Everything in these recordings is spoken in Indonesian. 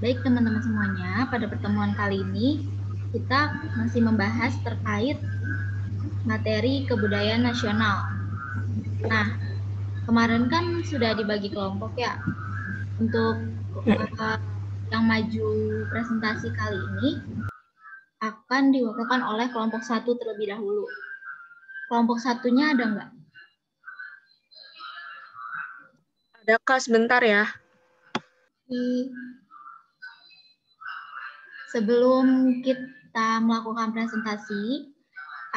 Baik teman-teman semuanya, pada pertemuan kali ini kita masih membahas terkait materi kebudayaan nasional. Nah, kemarin kan sudah dibagi kelompok ya. Untuk yang maju presentasi kali ini akan diwakilkan oleh kelompok 1 terlebih dahulu. Kelompok satunya ada nggak? Ada Kak, sebentar ya. Sebelum kita melakukan presentasi,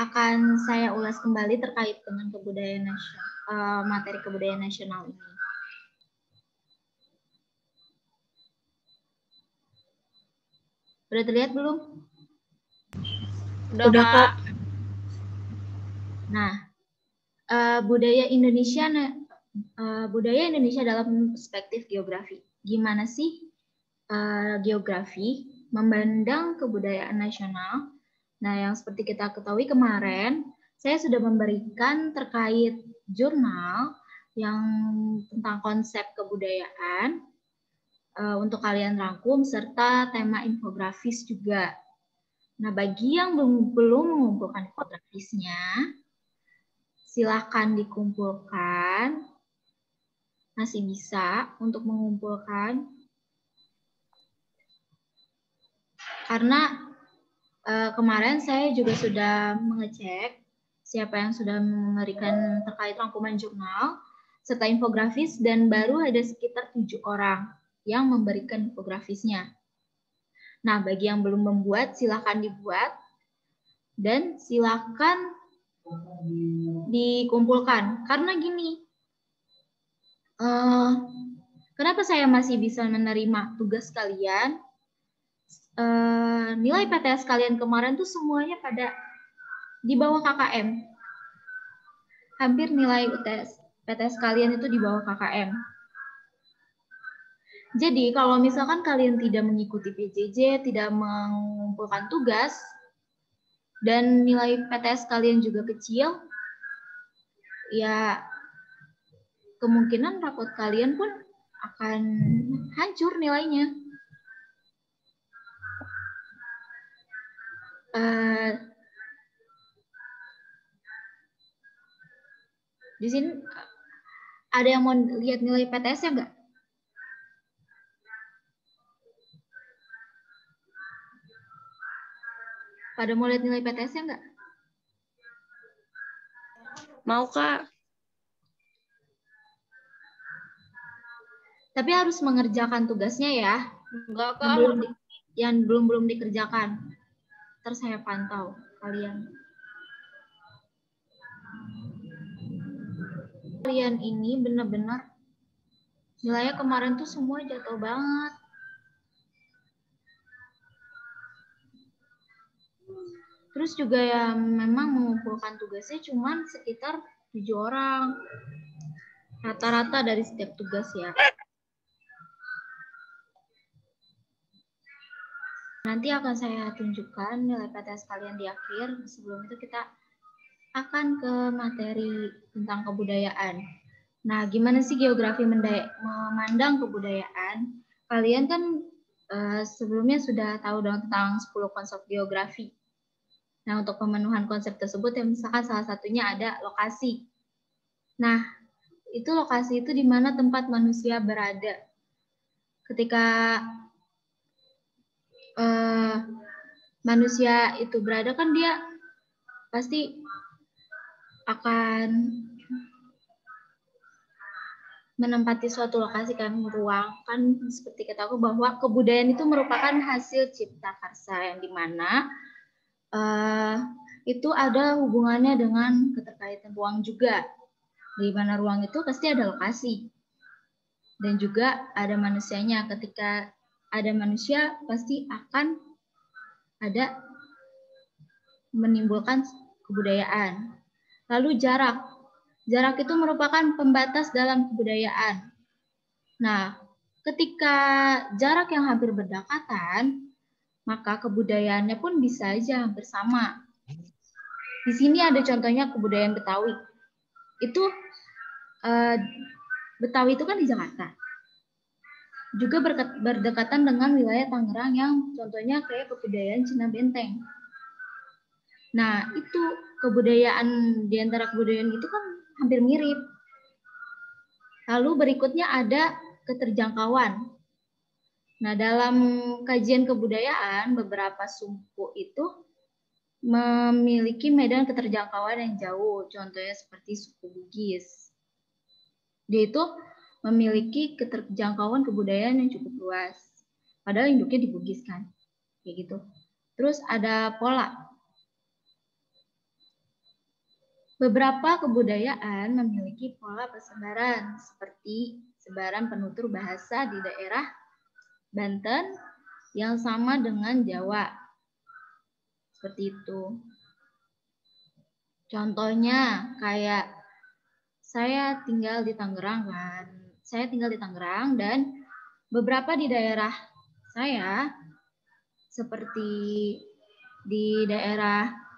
akan saya ulas kembali terkait dengan kebudayaan nasional, materi kebudayaan nasional ini. Udah terlihat belum? Udah Kak. Nah, budaya Indonesia dalam perspektif geografi. Gimana sih geografi memandang kebudayaan nasional? Nah, yang seperti kita ketahui kemarin, saya sudah memberikan terkait jurnal yang tentang konsep kebudayaan untuk kalian rangkum, serta tema infografis juga. Nah, bagi yang belum mengumpulkan infografisnya, silakan dikumpulkan. Masih bisa untuk mengumpulkan. Karena kemarin saya juga sudah mengecek siapa yang sudah memberikan terkait rangkuman jurnal serta infografis, dan baru ada sekitar 7 orang yang memberikan infografisnya. Nah, bagi yang belum membuat, silakan dibuat dan silakan dikumpulkan. Karena gini, kenapa saya masih bisa menerima tugas kalian? Nilai PTS kalian kemarin tuh semuanya pada di bawah KKM. Hampir nilai PTS kalian itu di bawah KKM. Jadi kalau misalkan kalian tidak mengikuti PJJ, tidak mengumpulkan tugas, dan nilai PTS kalian juga kecil, ya kemungkinan rapot kalian pun akan hancur nilainya. Di sini ada yang mau lihat nilai PTS-nya nggak? Pada mau lihat nilai PTS-nya nggak? Mau Kak. Tapi harus mengerjakan tugasnya ya. Enggak Kak. Yang belum dikerjakan. Terus saya pantau kalian. Kalian ini benar-benar nilainya kemarin tuh semua jatuh banget. Terus juga ya memang mengumpulkan tugasnya cuma sekitar 7 orang. Rata-rata dari setiap tugas ya. Nanti akan saya tunjukkan nilai PTS kalian di akhir. Sebelum itu kita akan ke materi tentang kebudayaan. Nah, gimana sih geografi memandang kebudayaan? Kalian kan sebelumnya sudah tahu dong tentang 10 konsep geografi. Nah, untuk pemenuhan konsep tersebut, ya misalkan salah satunya ada lokasi. Nah, itu lokasi itu di mana tempat manusia berada. Ketika manusia itu berada, kan dia pasti akan menempati suatu lokasi, kan ruang, kan seperti kita tahu bahwa kebudayaan itu merupakan hasil cipta karsa yang dimana itu ada hubungannya dengan keterkaitan ruang juga, di mana ruang itu pasti ada lokasi dan juga ada manusianya. Ketika ada manusia pasti akan ada menimbulkan kebudayaan. Lalu jarak itu merupakan pembatas dalam kebudayaan. Nah, ketika jarak yang hampir berdekatan, maka kebudayaannya pun bisa saja hampir sama. Di sini ada contohnya kebudayaan Betawi. Itu Betawi itu kan di Jakarta. juga berdekatan dengan wilayah Tangerang yang contohnya kayak kebudayaan Cina Benteng. Nah, itu kebudayaan, di antara kebudayaan itu kan hampir mirip. Lalu berikutnya ada keterjangkauan. Nah, dalam kajian kebudayaan, beberapa suku itu memiliki medan keterjangkauan yang jauh, contohnya seperti suku Bugis. Dia itu memiliki keterjangkauan kebudayaan yang cukup luas. Padahal induknya di Bugis kan. Kayak gitu. Terus ada pola. Beberapa kebudayaan memiliki pola persebaran seperti sebaran penutur bahasa di daerah Banten yang sama dengan Jawa. Seperti itu. Contohnya kayak saya tinggal di Tangerang kan. Saya tinggal di Tangerang dan beberapa di daerah saya seperti di daerah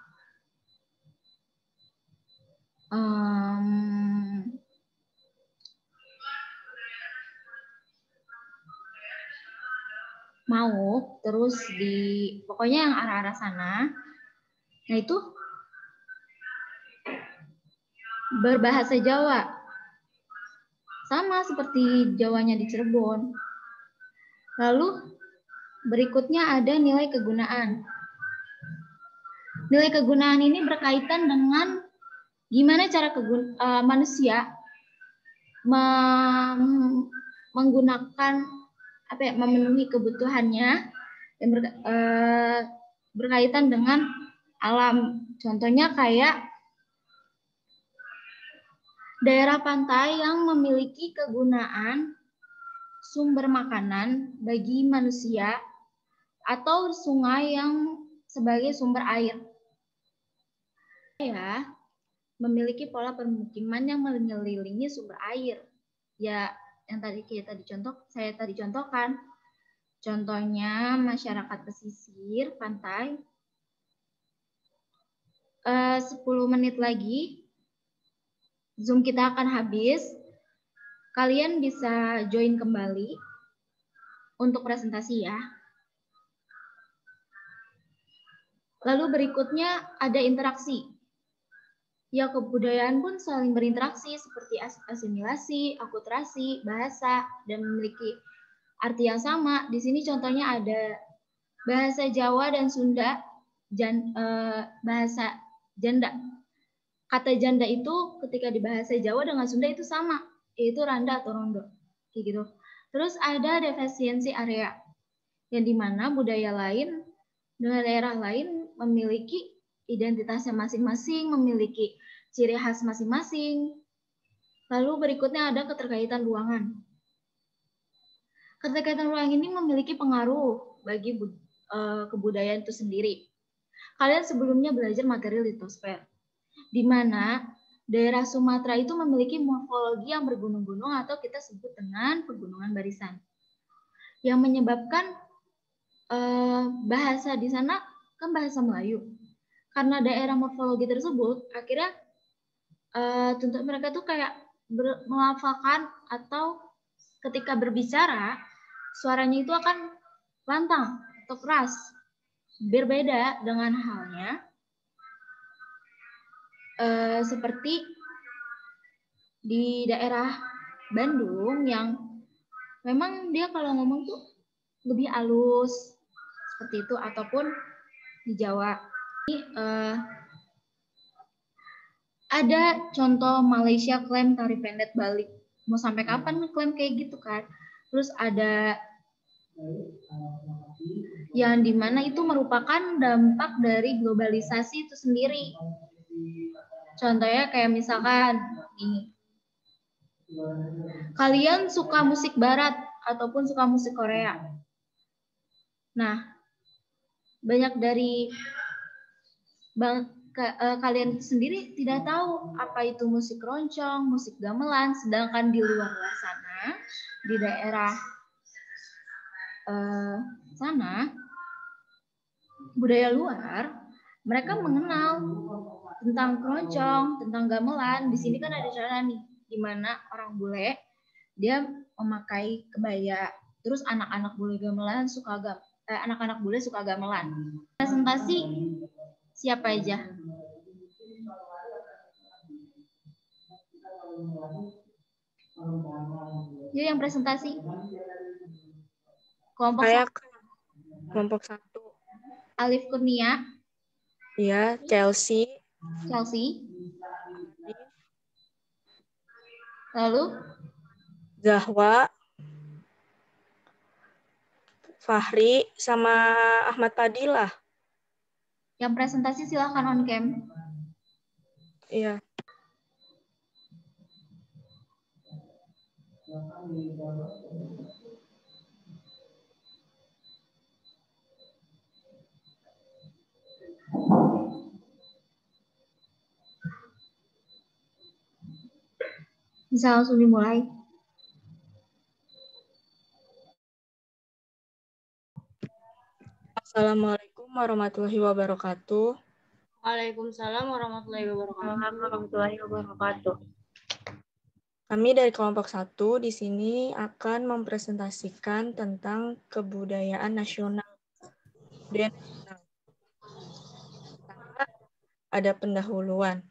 Mauk, terus di pokoknya yang arah-arah sana. Nah, itu berbahasa Jawa. Sama seperti Jawanya di Cirebon. Lalu berikutnya ada nilai kegunaan. Nilai kegunaan ini berkaitan dengan gimana cara manusia menggunakan memenuhi kebutuhannya yang berkaitan dengan alam. Contohnya kayak daerah pantai yang memiliki kegunaan sumber makanan bagi manusia atau sungai yang sebagai sumber air. Ya, memiliki pola permukiman yang mengelilingi sumber air. Ya, yang saya tadi contohkan. Contohnya masyarakat pesisir pantai. 10 menit lagi Zoom kita akan habis. Kalian bisa join kembali untuk presentasi ya. Lalu berikutnya ada interaksi. Ya, kebudayaan pun saling berinteraksi seperti asimilasi, akulturasi, bahasa, dan memiliki arti yang sama. Di sini contohnya ada bahasa Jawa dan Sunda, bahasa janda. Kata janda itu ketika di bahasa Jawa dengan Sunda itu sama, yaitu randa atau rondo. Kayak gitu. Terus ada defisiensi area, yang dimana budaya lain dengan daerah lain memiliki identitasnya masing-masing, memiliki ciri khas masing-masing. Lalu berikutnya ada keterkaitan ruangan. Keterkaitan ruangan ini memiliki pengaruh bagi kebudayaan itu sendiri. Kalian sebelumnya belajar materi litosfer, di mana daerah Sumatera itu memiliki morfologi yang bergunung-gunung atau kita sebut dengan pegunungan barisan, yang menyebabkan bahasa di sana kan bahasa Melayu. Karena daerah morfologi tersebut, akhirnya tuntut mereka tuh kayak melafalkan atau ketika berbicara, suaranya itu akan lantang atau keras. Berbeda dengan halnya seperti di daerah Bandung yang memang dia kalau ngomong tuh lebih halus seperti itu, ataupun di Jawa. Ada contoh Malaysia klaim tarif pendek balik. Mau sampai kapan klaim kayak gitu kan? Terus ada yang dimana itu merupakan dampak dari globalisasi itu sendiri. Contohnya kayak misalkan ini. Kalian suka musik barat ataupun suka musik Korea. Nah, banyak dari kalian sendiri tidak tahu apa itu musik roncong, musik gamelan, sedangkan di luar sana, di daerah sana, budaya luar, mereka mengenal tentang keroncong, tentang gamelan. Di sini kan ada cara nih, di mana orang bule dia memakai kebaya, Terus anak-anak bule gamelan anak-anak bule suka gamelan. Presentasi siapa aja? Yuk yang presentasi. Kelompok Saya satu. kelompok 1. Alif Kurnia. Iya, Chelsea. Lalu Zahwa, Fahri, sama Ahmad Fadilah. yang presentasi silahkan on cam. Iya. Bisa langsung dimulai. Assalamualaikum warahmatullahi wabarakatuh. Waalaikumsalam warahmatullahi wabarakatuh. Kami dari kelompok 1 di sini akan mempresentasikan tentang kebudayaan nasional. Pertama, ada pendahuluan.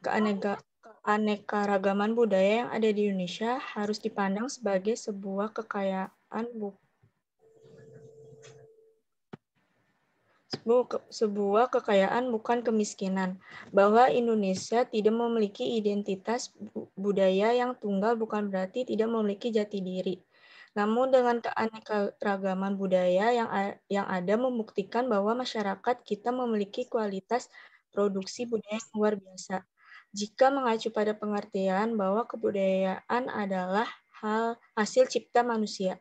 Keanekaragaman budaya yang ada di Indonesia harus dipandang sebagai sebuah kekayaan bukan kemiskinan, bahwa Indonesia tidak memiliki identitas budaya yang tunggal bukan berarti tidak memiliki jati diri. Namun dengan keanekaragaman budaya yang ada membuktikan bahwa masyarakat kita memiliki kualitas produksi budaya yang luar biasa. Jika mengacu pada pengertian bahwa kebudayaan adalah hasil cipta manusia.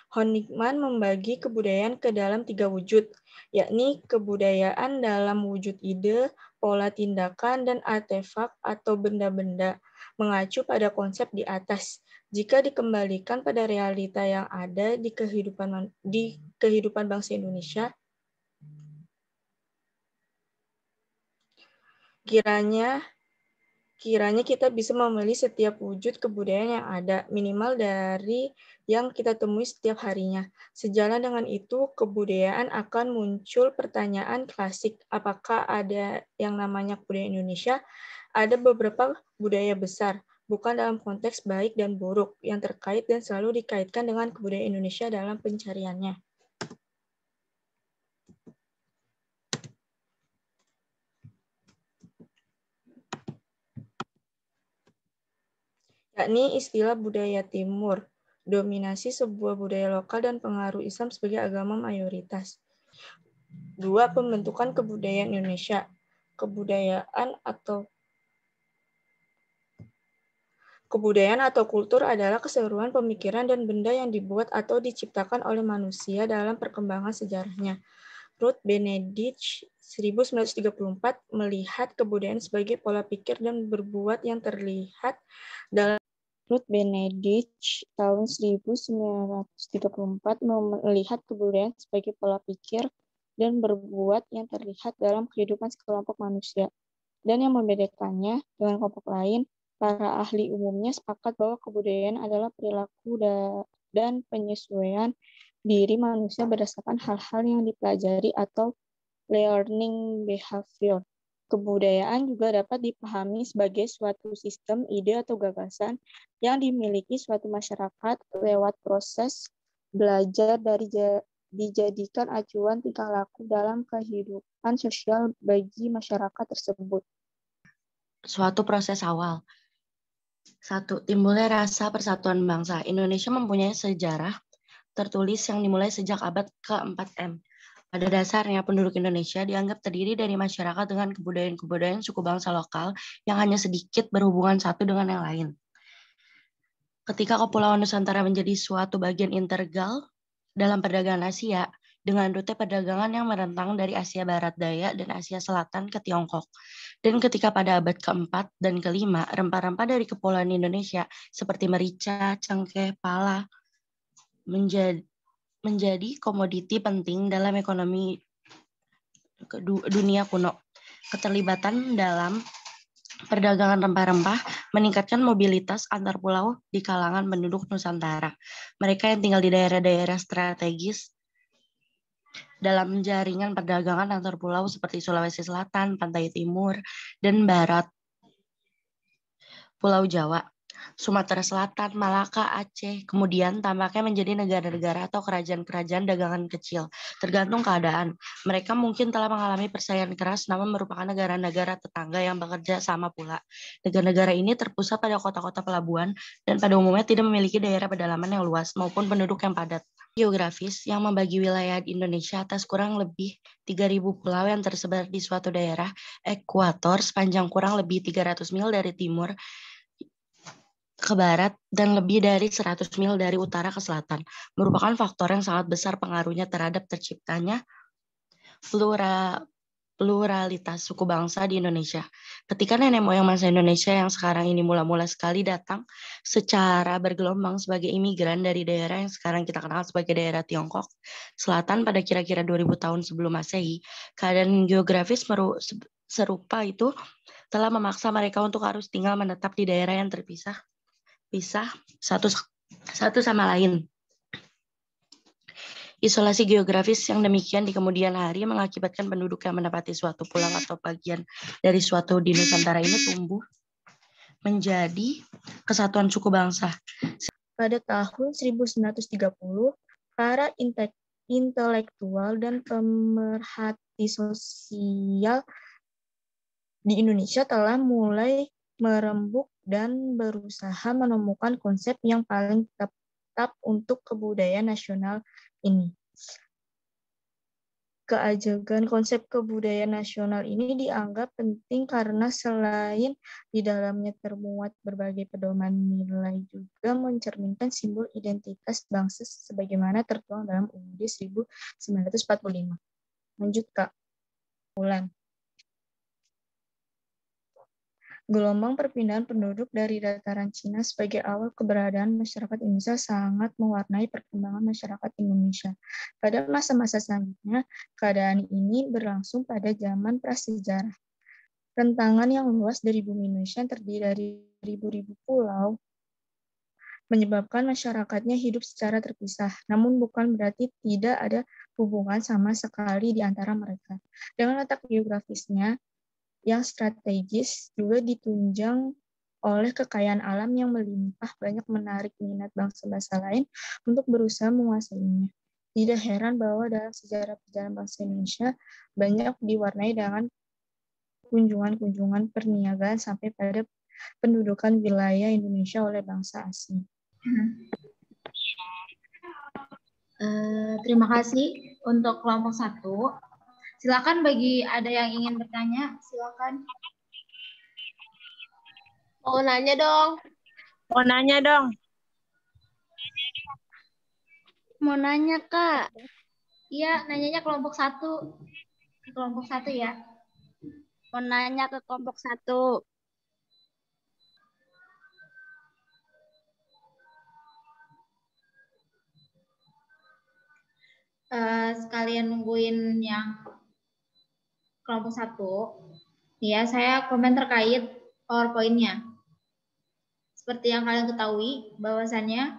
Honigman membagi kebudayaan ke dalam 3 wujud, yakni kebudayaan dalam wujud ide, pola tindakan, dan artefak atau benda-benda, mengacu pada konsep di atas. Jika dikembalikan pada realita yang ada di kehidupan bangsa Indonesia, kiranya kita bisa memilih setiap wujud kebudayaan yang ada, minimal dari yang kita temui setiap harinya. Sejalan dengan itu, kebudayaan akan muncul pertanyaan klasik, apakah ada yang namanya kebudayaan Indonesia? Ada beberapa budaya besar, bukan dalam konteks baik dan buruk, yang terkait dan selalu dikaitkan dengan kebudayaan Indonesia dalam pencariannya. Yakni istilah budaya timur, dominasi sebuah budaya lokal dan pengaruh Islam sebagai agama mayoritas. 2. Pembentukan kebudayaan Indonesia. Kebudayaan atau kultur adalah keseluruhan pemikiran dan benda yang dibuat atau diciptakan oleh manusia dalam perkembangan sejarahnya. Ruth Benedict 1934 melihat kebudayaan sebagai pola pikir dan berbuat yang terlihat dalam Ruth Benedict tahun 1934 melihat kebudayaan sebagai pola pikir dan berbuat yang terlihat dalam kehidupan sekelompok manusia. Dan yang membedakannya dengan kelompok lain, para ahli umumnya sepakat bahwa kebudayaan adalah perilaku dan penyesuaian diri manusia berdasarkan hal-hal yang dipelajari atau learning behavior. Kebudayaan juga dapat dipahami sebagai suatu sistem, ide, atau gagasan yang dimiliki suatu masyarakat lewat proses belajar dari dijadikan acuan tingkah laku dalam kehidupan sosial bagi masyarakat tersebut. Suatu proses awal. 1. Timbulnya rasa persatuan bangsa. Indonesia mempunyai sejarah tertulis yang dimulai sejak abad ke-4 Pada dasarnya, penduduk Indonesia dianggap terdiri dari masyarakat dengan kebudayaan-kebudayaan suku bangsa lokal yang hanya sedikit berhubungan satu dengan yang lain. Ketika Kepulauan Nusantara menjadi suatu bagian integral dalam perdagangan Asia, dengan rute perdagangan yang merentang dari Asia Barat Daya dan Asia Selatan ke Tiongkok. Dan ketika pada abad ke-4 dan ke-5, rempah-rempah dari Kepulauan Indonesia seperti merica, cengkeh, pala, menjadi komoditi penting dalam ekonomi dunia kuno. Keterlibatan dalam perdagangan rempah-rempah, meningkatkan mobilitas antar pulau di kalangan penduduk Nusantara. Mereka yang tinggal di daerah-daerah strategis dalam jaringan perdagangan antar pulau seperti Sulawesi Selatan, Pantai Timur, dan Barat, Pulau Jawa, Sumatera Selatan, Malaka, Aceh, kemudian tampaknya menjadi negara-negara atau kerajaan-kerajaan dagangan kecil, tergantung keadaan. Mereka mungkin telah mengalami persaingan keras, namun merupakan negara-negara tetangga yang bekerja sama pula. Negara-negara ini terpusat pada kota-kota pelabuhan dan pada umumnya tidak memiliki daerah pedalaman yang luas maupun penduduk yang padat. Geografis yang membagi wilayah di Indonesia atas kurang lebih 3.000 pulau yang tersebar di suatu daerah ekuator sepanjang kurang lebih 300 mil dari timur ke barat dan lebih dari 100 mil dari utara ke selatan, merupakan faktor yang sangat besar pengaruhnya terhadap terciptanya pluralitas suku bangsa di Indonesia. Ketika nenek moyang bangsa Indonesia yang sekarang ini mula-mula sekali datang secara bergelombang sebagai imigran dari daerah yang sekarang kita kenal sebagai daerah Tiongkok Selatan pada kira-kira 2000 tahun sebelum Masehi, keadaan geografis serupa itu telah memaksa mereka untuk harus tinggal menetap di daerah yang terpisah satu sama lain. Isolasi geografis yang demikian di kemudian hari mengakibatkan penduduk yang menempati suatu pulau atau bagian dari suatu di Nusantara ini tumbuh menjadi kesatuan suku bangsa. Pada tahun 1930, para intelektual dan pemerhati sosial di Indonesia telah mulai merembuk dan berusaha menemukan konsep yang paling tepat untuk kebudayaan nasional ini. Keajegan konsep kebudayaan nasional ini dianggap penting karena selain di dalamnya termuat berbagai pedoman nilai juga mencerminkan simbol identitas bangsa sebagaimana tertuang dalam UUD 1945. Lanjut, Kak. Ulang. Gelombang perpindahan penduduk dari dataran Cina sebagai awal keberadaan masyarakat Indonesia sangat mewarnai perkembangan masyarakat Indonesia. Pada masa-masa selanjutnya, keadaan ini berlangsung pada zaman prasejarah. Rentangan yang luas dari bumi Indonesia yang terdiri dari ribu-ribu pulau menyebabkan masyarakatnya hidup secara terpisah, namun bukan berarti tidak ada hubungan sama sekali di antara mereka. Dengan letak geografisnya yang strategis juga ditunjang oleh kekayaan alam yang melimpah banyak menarik minat bangsa-bangsa lain untuk berusaha menguasainya. Tidak heran bahwa dalam sejarah perjalanan bangsa Indonesia banyak diwarnai dengan kunjungan-kunjungan perniagaan sampai pada pendudukan wilayah Indonesia oleh bangsa asing. Terima kasih untuk kelompok 1. Silakan bagi ada yang ingin bertanya, silakan. Mau nanya dong. Mau nanya, Kak. Iya, nanyanya kelompok 1. Kelompok 1 ya. Mau nanya ke kelompok 1. Sekalian nungguin yang kelompok 1. Ya, saya komen terkait PowerPoint-nya. Seperti yang kalian ketahui, bahwasannya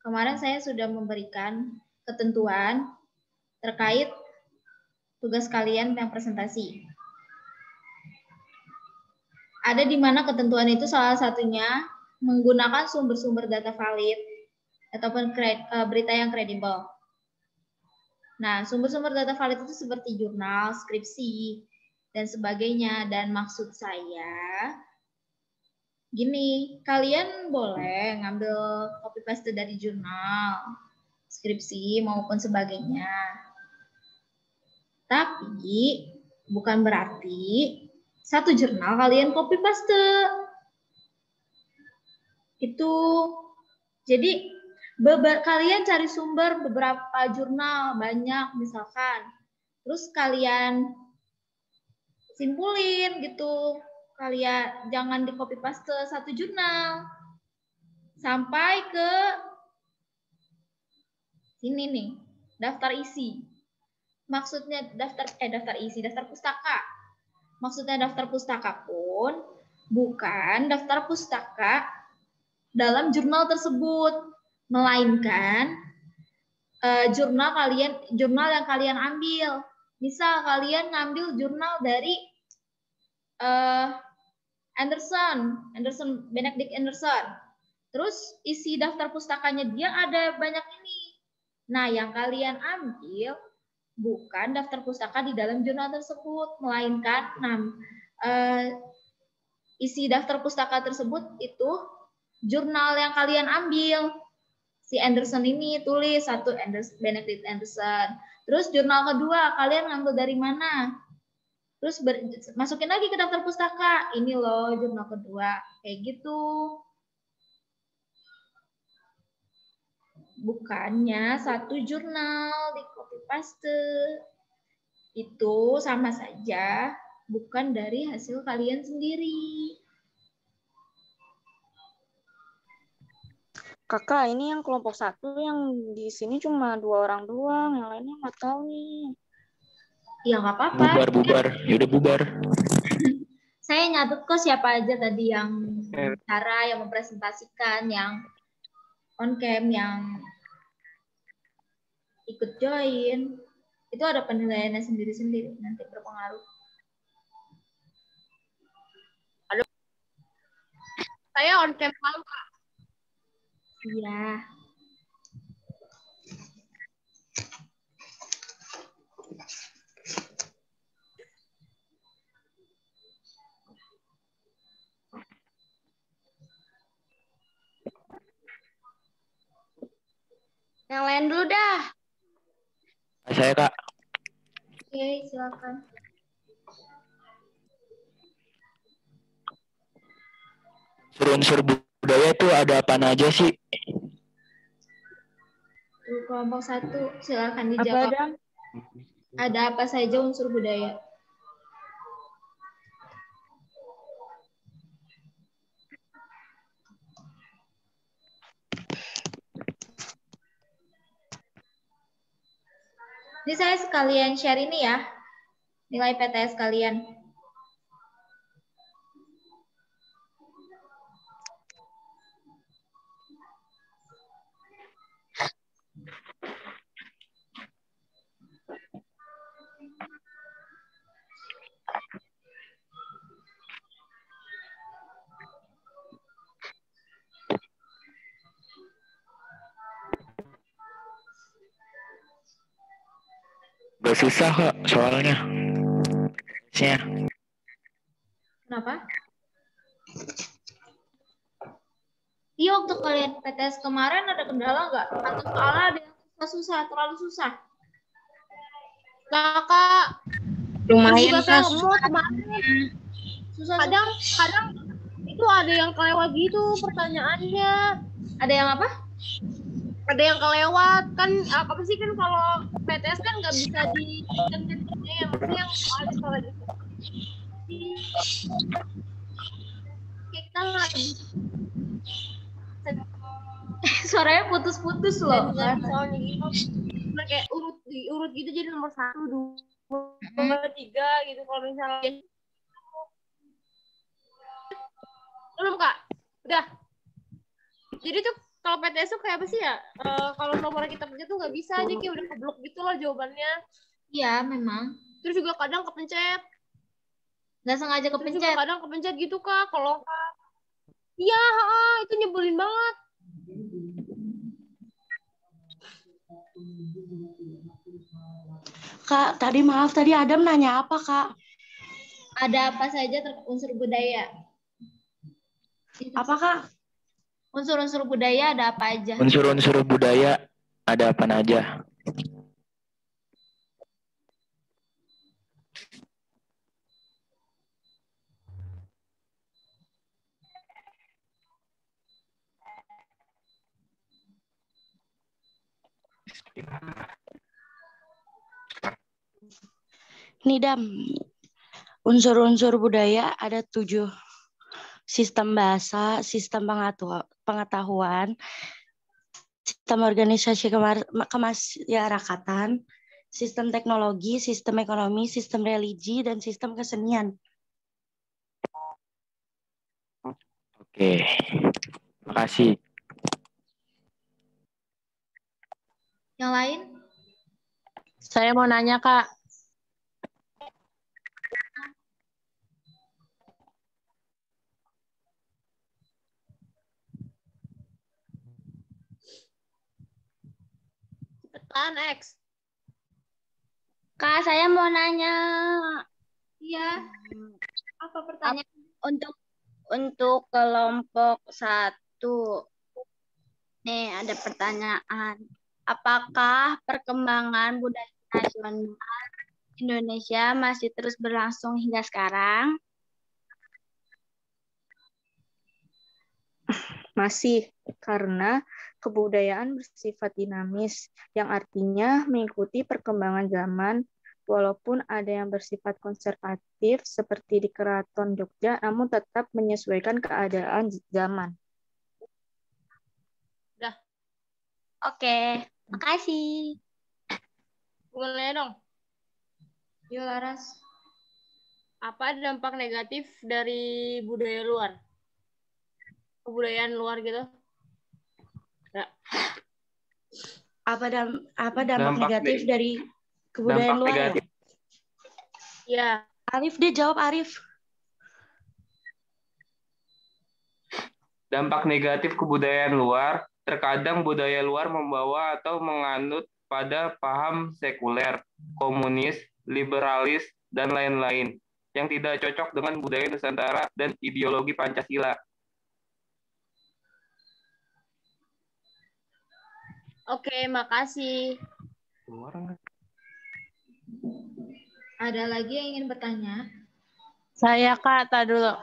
kemarin saya sudah memberikan ketentuan terkait tugas kalian yang presentasi. Ada di mana ketentuan itu salah satunya menggunakan sumber-sumber data valid ataupun berita yang kredibel. Nah, sumber-sumber data valid itu seperti jurnal, skripsi, dan sebagainya. Dan maksud saya, gini, kalian boleh ngambil copy paste dari jurnal, skripsi, maupun sebagainya. Tapi, bukan berarti satu jurnal kalian copy paste. Itu, jadi kalian cari sumber beberapa jurnal, banyak misalkan. Terus kalian simpulin gitu. Kalian jangan di copy paste satu jurnal. Sampai ke sini nih, daftar isi. Maksudnya daftar pustaka. Maksudnya daftar pustaka pun bukan daftar pustaka dalam jurnal tersebut, melainkan jurnal yang kalian ambil. Misal kalian ngambil jurnal dari Benedict Anderson. Terus isi daftar pustakanya dia ada banyak ini. Nah, yang kalian ambil bukan daftar pustaka di dalam jurnal tersebut, melainkan isi daftar pustaka tersebut itu jurnal yang kalian ambil. Si Anderson ini tulis satu Benedict Anderson. Terus jurnal kedua kalian ngambil dari mana? Terus masukin lagi ke daftar pustaka. Ini loh jurnal kedua. Kayak gitu. Bukannya satu jurnal di copy paste. Itu sama saja bukan dari hasil kalian sendiri. Kakak, ini yang kelompok 1 yang di sini cuma 2 orang doang, yang lainnya nggak tahu nih. Ya nggak apa-apa. Bubar. Yaudah bubar. Saya nyatet kok siapa aja tadi yang bicara, yang mempresentasikan, yang on cam, yang ikut join. Itu ada penilaiannya sendiri-sendiri, nanti berpengaruh. Halo. Saya on cam malu, Kak. Iya. Yang lain dulu dah. Saya, Kak. Oke, silakan. Unsur budaya itu ada apa aja sih? Kelompok 1, silakan dijawab. Apa, Ada apa saja unsur budaya? Ini saya sekalian share ini ya, nilai PTS kalian. Gak susah kok soalnya. Kenapa? Iya, waktu kalian PTS kemarin ada kendala nggak? Atau soalnya ada yang susah, terlalu susah? Kakak. Lumayan Kak. Susah. Kadang itu ada yang kelewat gitu pertanyaannya. Ada yang apa? Ada yang kelewat kan apa sih kan kalau PTS kan nggak bisa di maksudnya yang ada salah gitu. Kita lagi Suaranya putus-putus loh. soalnya gitu. Nah, kayak urut gitu jadi nomor 1, 2, 3 gitu kalau misalnya. Belum Kak? Udah. Jadi tuh kalau PTS tuh kayak apa sih ya? Kalau nomor kita pencet tuh nggak bisa, jadi kayak udah keblok gitu loh jawabannya. Iya, memang. Terus juga kadang kepencet. Nggak sengaja Terus juga kepencet. kadang kepencet gitu Kak. Kalau iya, itu nyebelin banget. Kak, maaf tadi Adam nanya apa, Kak? Ada apa saja unsur budaya? Apa, Kak? Unsur-unsur budaya ada apa aja? Unsur-unsur budaya ada apa aja? Nidam, unsur-unsur budaya ada 7. Sistem bahasa, sistem pengetahuan, sistem organisasi kemasyarakatan, sistem teknologi, sistem ekonomi, sistem religi, dan sistem kesenian. Oke, makasih. Yang lain? Saya mau nanya, Kak. Cepetan, X. Kak, saya mau nanya. Iya. Apa pertanyaan? Untuk kelompok 1. Nih, ada pertanyaan. Apakah perkembangan budaya nasional Indonesia masih terus berlangsung hingga sekarang? Masih, karena kebudayaan bersifat dinamis, yang artinya mengikuti perkembangan zaman, walaupun ada yang bersifat konservatif seperti di Keraton Jogja, namun tetap menyesuaikan keadaan zaman. Udah. Oke, makasih. Boleh dong. Yuk, Laras. Apa dampak negatif dari budaya luar? Kebudayaan luar gitu. Ya. Apa dampak negatif dari kebudayaan Dampak luar ya? negatif. Iya. Arif, dia jawab Arif. Dampak negatif kebudayaan luar, terkadang budaya luar membawa atau menganut pada paham sekuler, komunis, liberalis, dan lain-lain yang tidak cocok dengan budaya Nusantara dan ideologi Pancasila. Oke, makasih. Ada lagi yang ingin bertanya? Saya, Kak, tak dulu.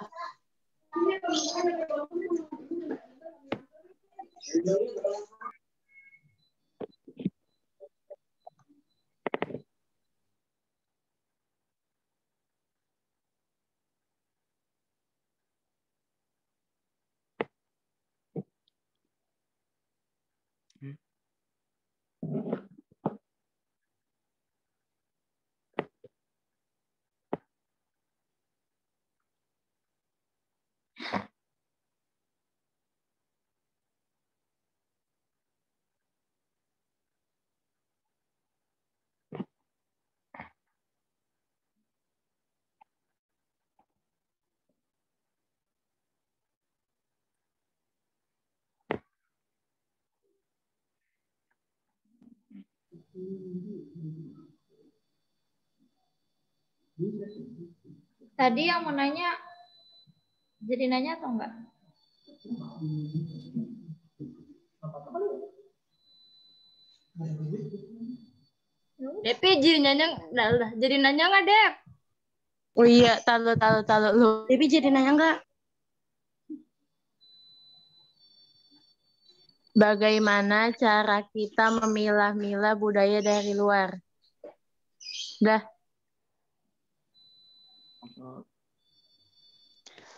Tadi yang mau nanya, jadi nanya atau enggak? Depi jadi nanya nggak, Dep? Oh iya, tahu. Depi jadi nanya nggak? Bagaimana cara kita memilah-milah budaya dari luar? Dah.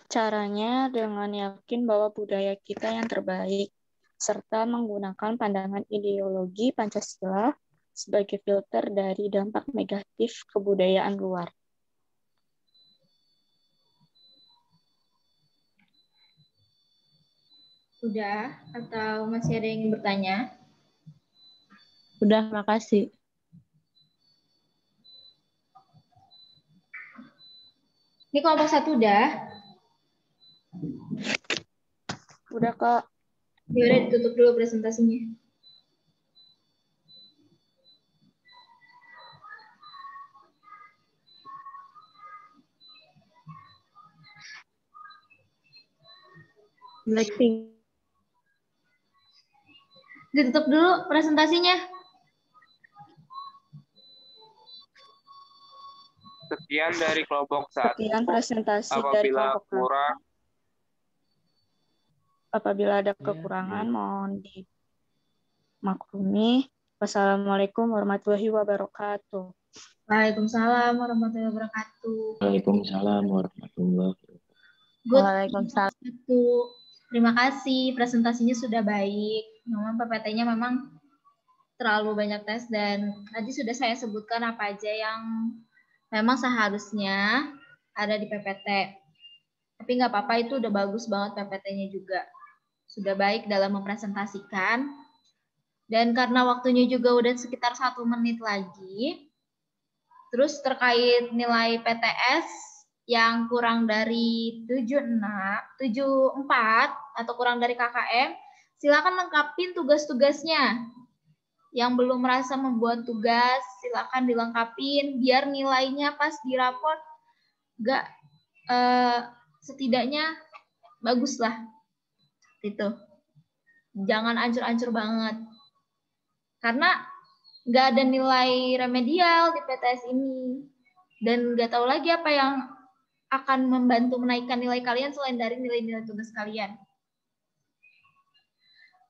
Caranya dengan yakin bahwa budaya kita yang terbaik, serta menggunakan pandangan ideologi Pancasila sebagai filter dari dampak negatif kebudayaan luar. Udah? Atau masih ada yang ingin bertanya? Udah, makasih. Ini kelompok 1 udah? Udah, Kak. Ya udah, ditutup dulu presentasinya. Blackpink. Ditutup dulu presentasinya. Sekian dari kelompok 1. Sekian presentasi dari kelompok 1. Apabila ada kekurangan, mohon dimaklumi. Wassalamualaikum warahmatullahi wabarakatuh. Waalaikumsalam warahmatullahi wabarakatuh. Waalaikumsalam warahmatullahi wabarakatuh. Waalaikumsalam. Terima kasih, presentasinya sudah baik. Memang PPT-nya memang terlalu banyak tes dan tadi sudah saya sebutkan apa aja yang memang seharusnya ada di PPT. Tapi nggak apa-apa, itu udah bagus banget PPT-nya juga. Sudah baik dalam mempresentasikan. Dan karena waktunya juga udah sekitar 1 menit lagi, terus terkait nilai PTS yang kurang dari 74 atau kurang dari KKM, silakan lengkapin tugas-tugasnya. Yang belum merasa membuat tugas, silakan dilengkapin biar nilainya pas di raport nggak setidaknya bagus lah. Gitu. Jangan ancur-ancur banget. Karena nggak ada nilai remedial di PTS ini. Dan nggak tahu lagi apa yang akan membantu menaikkan nilai kalian selain dari nilai-nilai tugas kalian.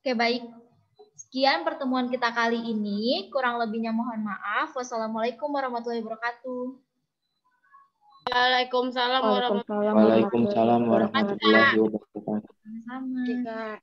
Oke, baik. Sekian pertemuan kita kali ini. Kurang lebihnya mohon maaf. Wassalamualaikum warahmatullahi wabarakatuh. Waalaikumsalam warahmatullahi Waalaikumsalam warahmatullahi wabarakatuh. Sama-sama.